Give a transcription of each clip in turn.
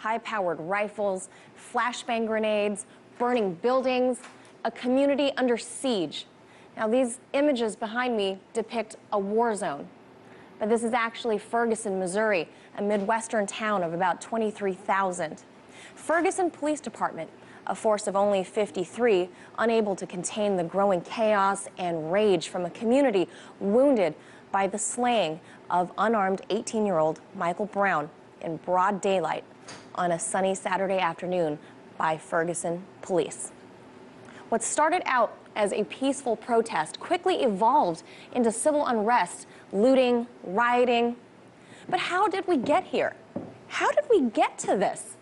high-powered rifles, flashbang grenades, burning buildings, a community under siege. Now, these images behind me depict a war zone, but this is actually Ferguson, Missouri, a Midwestern town of about 23,000. Ferguson Police Department, a force of only 53, unable to contain the growing chaos and rage from a community wounded by the slaying of unarmed 18-year-old Michael Brown in broad daylight on a sunny Saturday afternoon by Ferguson police. What started out as a peaceful protest quickly evolved into civil unrest, looting, rioting. But how did we get here? How did we get to this?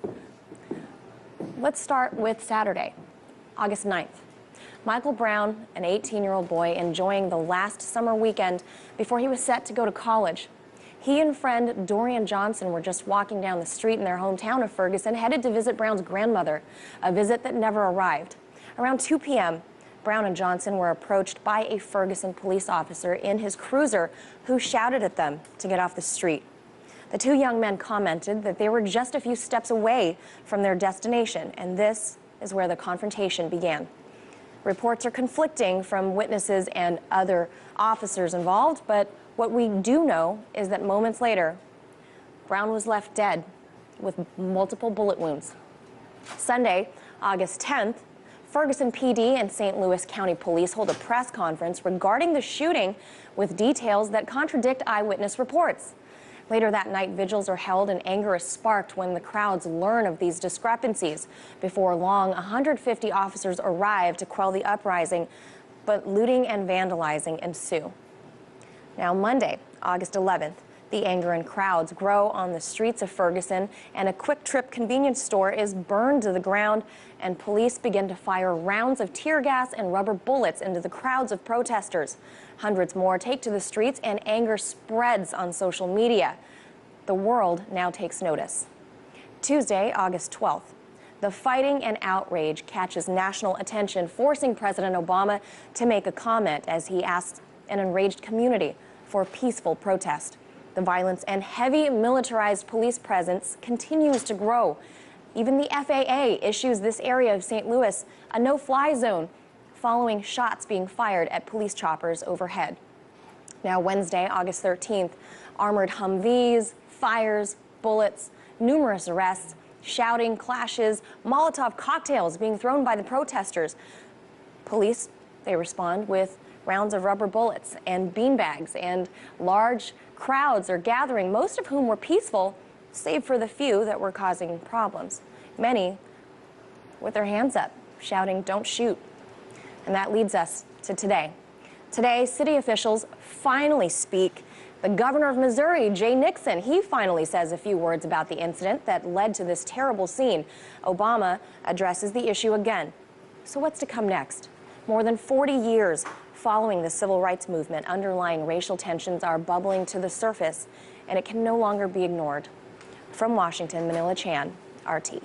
Let's start with Saturday, August 9th. Michael Brown, an 18-year-old boy enjoying the last summer weekend before he was set to go to college. He and friend Dorian Johnson were just walking down the street in their hometown of Ferguson, headed to visit Brown's grandmother, a visit that never arrived. Around 2 p.m., Brown and Johnson were approached by a Ferguson police officer in his cruiser who shouted at them to get off the street. The two young men commented that they were just a few steps away from their destination, and this is where the confrontation began. Reports are conflicting from witnesses and other officers involved, but what we do know is that moments later, Brown was left dead with multiple bullet wounds. Sunday, August 10th, Ferguson PD and St. Louis County Police hold a press conference regarding the shooting with details that contradict eyewitness reports. Later that night, vigils are held and anger is sparked when the crowds learn of these discrepancies. Before long, 150 officers arrive to quell the uprising, but looting and vandalizing ensue. Now, Monday, August 11th, the anger and crowds grow on the streets of Ferguson, and a Quick Trip convenience store is burned to the ground, and police begin to fire rounds of tear gas and rubber bullets into the crowds of protesters. Hundreds more take to the streets, and anger spreads on social media. The world now takes notice. Tuesday, August 12th. The fighting and outrage catches national attention, forcing President Obama to make a comment as he asked an enraged community for peaceful protest. The violence and heavy militarized police presence continues to grow. Even the FAA issues this area of St. Louis a no-fly zone following shots being fired at police choppers overhead. Now, Wednesday, August 13th, armored Humvees, fires, bullets, numerous arrests, shouting, clashes, Molotov cocktails being thrown by the protesters. Police, they respond with rounds of rubber bullets and beanbags, and large crowds are gathering, most of whom were peaceful, save for the few that were causing problems. Many with their hands up, shouting, "Don't shoot." And that leads us to today. Today, city officials finally speak. The governor of Missouri, Jay Nixon, he finally says a few words about the incident that led to this terrible scene. Obama addresses the issue again. So what's to come next? More than 40 years following the civil rights movement, underlying racial tensions are bubbling to the surface, and it can no longer be ignored. From Washington, Manila Chan, RT.